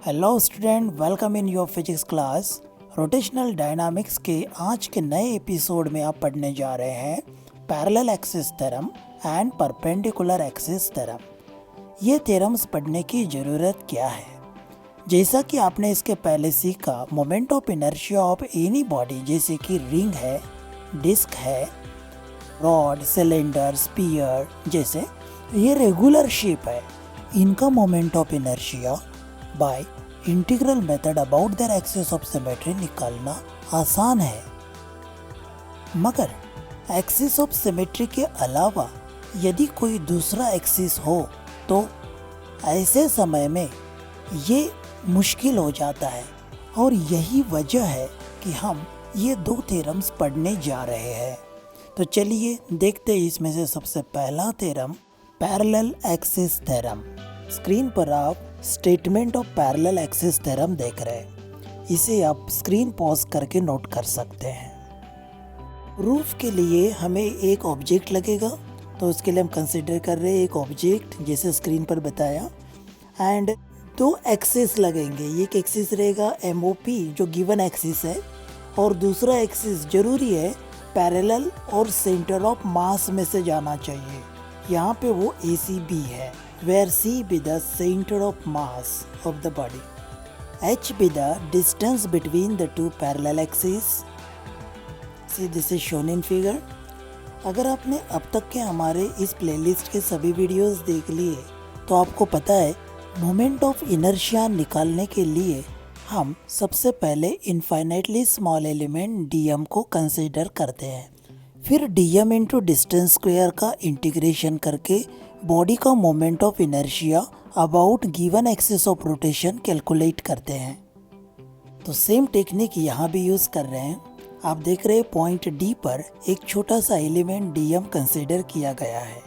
Hello student, welcome in your physics class. Rotational dynamics के आज के नए एपिसोड में आप पढ़ने जा रहे हैं parallel axis theorem and perpendicular axis theorem. ये थ्योरम्स पढ़ने की ज़रूरत क्या है? जैसा कि आपने इसके पहले सीखा, moment of inertia of any body जैसे कि रिंग है, डिस्क है, रॉड, सिलेंडर, स्पीयर जैसे ये रेगुलर शेप है। इनका moment of inertia by integral method about their axis of symmetry निकालना आसान है, मगर एक्सिस ऑफ सिमेट्री के अलावा यदि कोई दूसरा एक्सिस हो तो ऐसे समय में ये मुश्किल हो जाता है। और यही वजह है कि हम ये दो थ्योरम्स पढ़ने जा रहे हैं। तो चलिए देखते हैं इसमें से सबसे पहला theorem parallel axis theorem. Screen पर आप statement of parallel axis theorem देख रहे हैं। इसे आप स्क्रीन पॉज करके नोट कर सकते हैं। रूफ के लिए हमें एक ऑब्जेक्ट लगेगा, तो उसके लिए हम कंसिडर कर रहे हैं एक ऑब्जेक्ट जैसे स्क्रीन पर बताया, एंड दो एक्सिस लगेंगे। एक एक्सिस रहेगा MOP जो गिवन एक्सिस है, और दूसरा एक्सिस जरूरी है पैरेलल और सेंटर ऑफ मास में से जाना चाहिए। यहाँ पे वो ACB है, where C be the center of mass of the body, H be the distance between the two parallel axes. See, this is shown in figure. अगर आपने अब तक के हमारे इस प्लेलिस्ट के सभी वीडियोस देख लिए तो आपको पता है मोमेंट ऑफ इनर्शिया निकालने के लिए हम सबसे पहले इनफाइनाइटली स्मॉल एलिमेंट dm को कंसीडर करते हैं, फिर dm इंटू डिस्टेंस स्क्वायर का इंटीग्रेशन करके बॉडी का moment of inertia about given axis of rotation calculate करते हैं। तो सेम टेक्निक यहाँ भी यूज़ कर रहे हैं। आप देख रहे हैं पॉइंट D पर एक छोटा सा एलिमेंट dm कंसीडर किया गया है।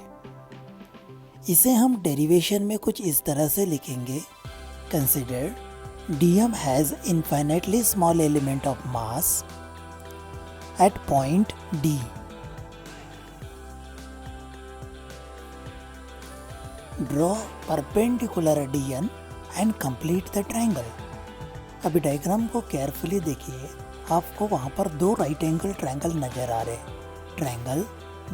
इसे हम डेरिवेशन में कुछ इस तरह से लिखेंगे, consider dm has infinitely small element of mass at point D। Draw perpendicular DN and complete the triangle. अभी डायग्राम को केयरफुली देखिए, आपको वहाँ पर दो राइट एंगल ट्रायंगल नजर आ रहे हैं। ट्रायंगल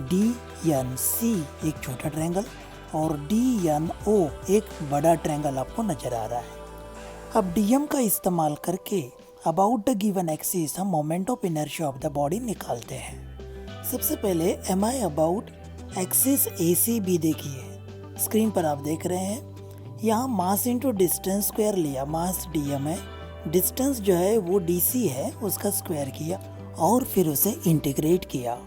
DNC एक छोटा ट्रायंगल और DNO एक बड़ा ट्रायंगल आपको नजर आ रहा है। अब DM का इस्तेमाल करके अबाउट द गिवन एक्सिस हम moment of inertia of the body निकालते हैं। सबसे पहले MI अबाउट एक्सिस ACB देखिए, स्क्रीन पर आप देख रहे हैं। यहाँ मास इंटू डिस्टेंस स्क्वायर लिया, मास dm है, डिस्टेंस जो है वो DC है, उसका स्क्वायर किया और फिर उसे इंटीग्रेट किया।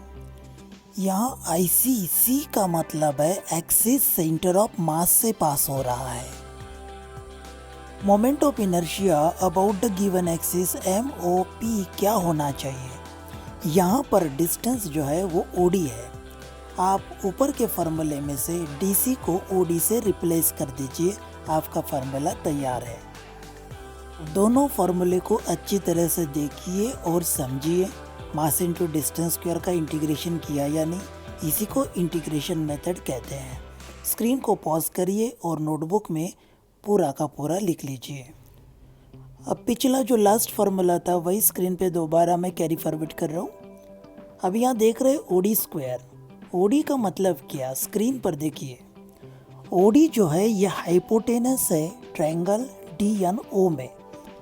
यहाँ IC का मतलब है एक्सिस सेंटर ऑफ मास से पास हो रहा है। Moment of inertia about the given axis MOP क्या होना चाहिए? यहाँ पर डिस्टेंस जो है वो OD है। आप ऊपर के फार्मूले में से DC को OD से रिप्लेस कर दीजिए, आपका फार्मूला तैयार है। दोनों फार्मूले को अच्छी तरह से देखिए और समझिए। मास इंटू डिस्टेंस स्क्वायर का इंटीग्रेशन किया या नहीं, इसी को इंटीग्रेशन मेथड कहते हैं। स्क्रीन को पॉज करिए और नोटबुक में पूरा का पूरा लिख लीजिए। अब पिछला जो लास्ट फार्मूला था वही स्क्रीन पे दोबारा मैं कैरी फॉरवर्ड कर रहा हूँ। अब यहाँ देख रहे OD स्क्वायर। OD का मतलब क्या? स्क्रीन पर देखिए। OD जो है ये हाइपोटेनस है ट्रायंगल DNO में।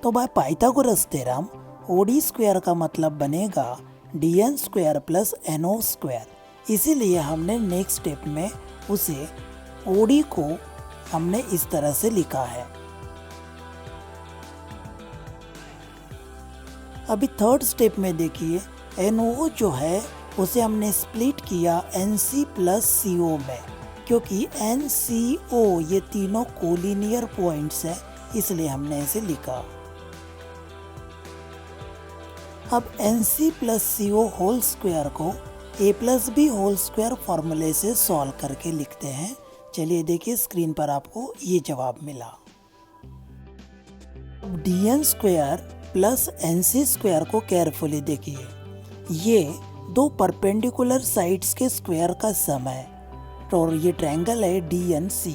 तो by Pythagoras theorem OD square का मतलब बनेगा DN square plus NO square. इसीलिए हमने नेक्स्ट स्टेप में उसे OD को हमने इस तरह से लिखा है। अभी थर्ड स्टेप में देखिए, NO जो है उसे हमने स्प्लिट किया NC प्लस CO में, क्योंकि NCO ये तीनों कोलिनियर पॉइंट्स हैं, इसलिए हमने इसे लिखा। अब NC plus CO whole square को A plus B whole square फॉर्मूले से सॉल्व करके लिखते हैं। चलिए देखिए, स्क्रीन पर आपको ये जवाब मिला। DN square plus NC square को केयरफुली देखिए, ये दो परपेंडिकुलर साइड्स के स्क्वायर का सम है, और ये ट्रायंगल है DNC।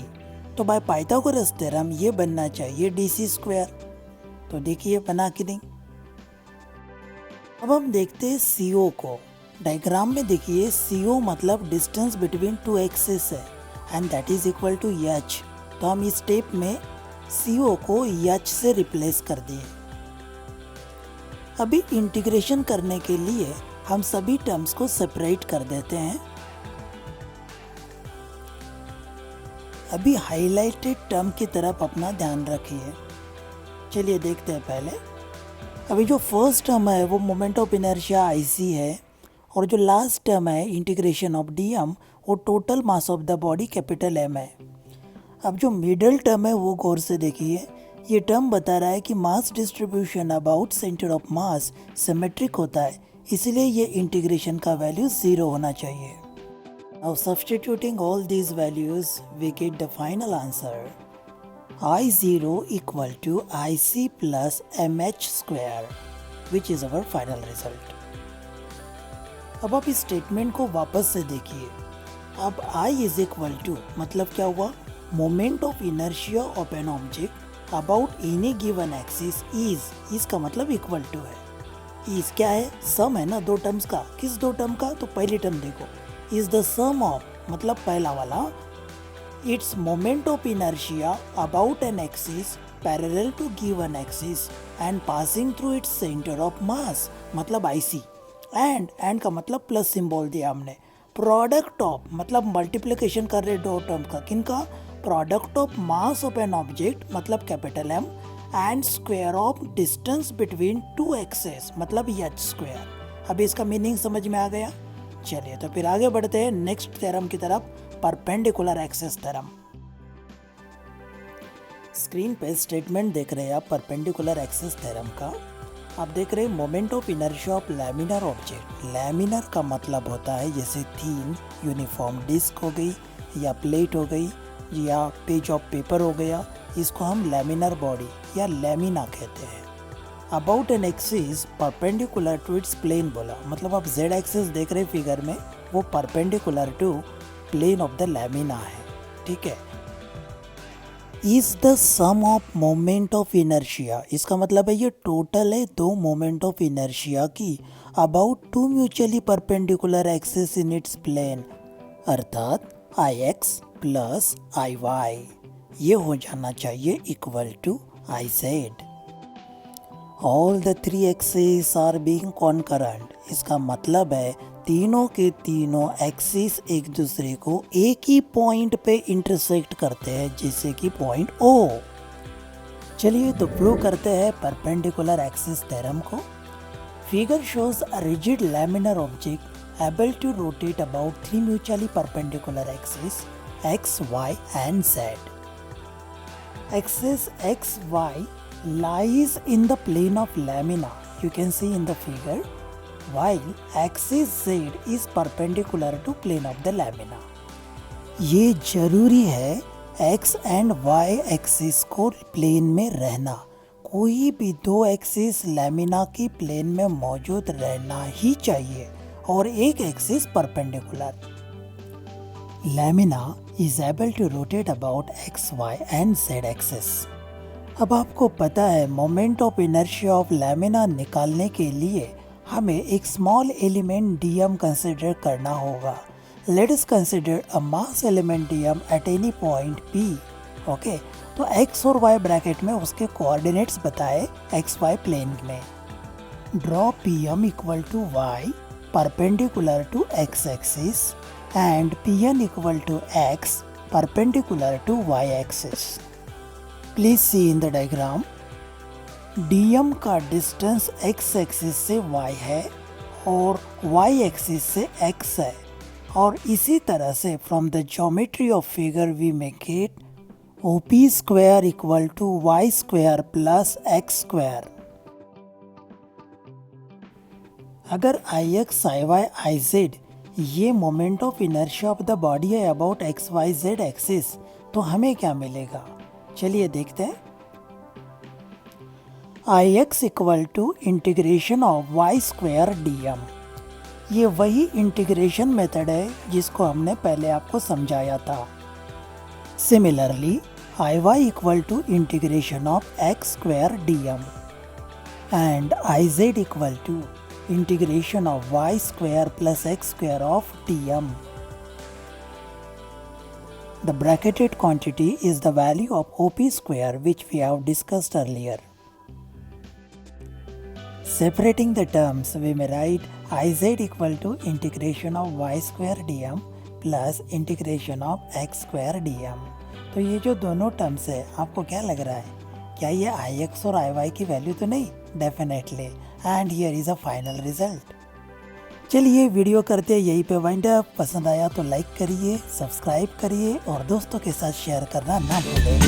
तो बाय पाइथागोरस थ्योरम ये बनना चाहिए DC स्क्वायर। तो देखिए बना कि नहीं। अब हम देखते हैं CO को। डायग्राम में देखिए CO मतलब डिस्टेंस बिटवीन टू एक्सिस है and that is equal to h। तो हम इस स्टेप में CO को h से रिप्लेस कर दिए। अभी इंटीग्रेशन करने के लिए हम सभी टर्म्स को सेपरेट कर देते हैं। अभी हाईलाइटेड टर्म की तरफ अपना ध्यान रखिए। चलिए देखते हैं पहले। अभी जो फर्स्ट टर्म है वो मोमेंट ऑफ इनर्शिया IC है और जो लास्ट टर्म है इंटीग्रेशन ऑफ dm वो total mass of the body capital M है। अब जो मिडल टर्म है वो गौर से देखिए। ये टर्म बता रहा है कि mass distribution about centre of mass symmetric होता है, इसलिए ये इंटीग्रेशन का वैल्यू 0 होना चाहिए। Now substituting all these values, we get the final answer. I0 equal to IC plus MH square, which is our final result. अब आप इस स्टेटमेंट को वापस से देखिए। अब I is equal to मतलब क्या हुआ? Moment of inertia of an object about any given axis is का मतलब इक्वल टू है। is क्या है? सम है ना दो टर्म्स का। किस दो टर्म का? तो पहली टर्म देखो, is the sum of मतलब पहला वाला its moment of inertia about an axis parallel to given axis and passing through its center of mass मतलब IC and का मतलब प्लस सिंबल दिया हमने। प्रोडक्ट ऑफ मतलब मल्टीप्लिकेशन कर रहे दो टर्म का, किनका? Product of mass of an object मतलब capital M and square of distance between two axes मतलब h स्क्वायर। अभी इसका मीनिंग समझ में आ गया। चलिए तो फिर आगे बढ़ते हैं नेक्स्ट थ्योरम की तरफ, परपेंडिकुलर एक्सिस थ्योरम। स्क्रीन पे स्टेटमेंट देख रहे हैं आप परपेंडिकुलर एक्सिस थ्योरम का। आप देख रहे हैं moment of inertia of laminar object. Laminar का मतलब होता है जैसे थिन यूनिफॉर्म डिस्क हो गई या प्लेट हो गई या पेज ऑफ पेपर हो गया, इसको हम लैमिनर बॉडी या लैमिना कहते हैं। About an axis perpendicular to its plane बोला, मतलब आप z एक्सिस देख रहे फिगर में वो perpendicular to plane of the lamina है, ठीक है। Is the sum of moment of inertia, इसका मतलब है ये टोटल है दो मोमेंट ऑफ इनर्शिया की about two mutually perpendicular axis in its plane, अर्थात Ix प्लस Iy ये हो जाना चाहिए equal to Iz। All the three axis are being concurrent, इसका मतलब है तीनों के तीनों एक्सिस एक दूसरे को एक ही पॉइंट पे इंटरसेक्ट करते हैं, जैसे कि पॉइंट O। चलिए तो प्रूव करते हैं परपेंडिकुलर एक्सिस थ्योरम को। Figure shows a rigid laminar object able to rotate about three mutually perpendicular axis x, y and z. Axis x, y lies in the plane of lamina, you can see in the figure, while axis z is perpendicular to plane of the lamina. ये जरूरी है x and y axis को plane में रहना, कोई भी दो axis lamina की प्लेन में मौजूद रहना ही चाहिए और एक axis perpendicular. Lamina is able to rotate about x, y and z axis. अब आपको पता है moment of inertia of lamina निकालने के लिए हमें एक स्मॉल एलिमेंट dm कंसिडर करना होगा। Let us consider a mass element dm at any point p। Okay, तो x और y ब्रैकेट में उसके कोऑर्डिनेट्स बताए xy प्लेन में। Draw pm equal to y perpendicular to x axis and Pn equal to x perpendicular to y axis. Please see in the diagram, dm का distance x axis से y है और y axis से x है, और इसी तरह से from the geometry of figure we may get OP square equal to y square plus x square. अगर Ix, Iy, Iz ये moment of inertia of the body है about x y z axis, तो हमें क्या मिलेगा? चलिए देखते हैं। Ix equal to integration of y square dm, ये वही इंटीग्रेशन मेथड है जिसको हमने पहले आपको समझाया था। Similarly Iy equal to integration of x square dm, and iz equal to integration of y square plus x square of dm. The bracketed quantity is the value of OP square which we have discussed earlier. Separating the terms, we may write iz equal to integration of y square dm plus integration of x square dm. तो ये जो दोनों terms है आपको क्या लग रहा है, क्या ये ix और iy की वैल्यू तो नहीं? Definitely, and here is a final result. चलिए वीडियो करते यहीं पे वाइंड अप। पसंद आया तो लाइक करिए, सब्सक्राइब करिए और दोस्तों के साथ शेयर करना ना भूलें।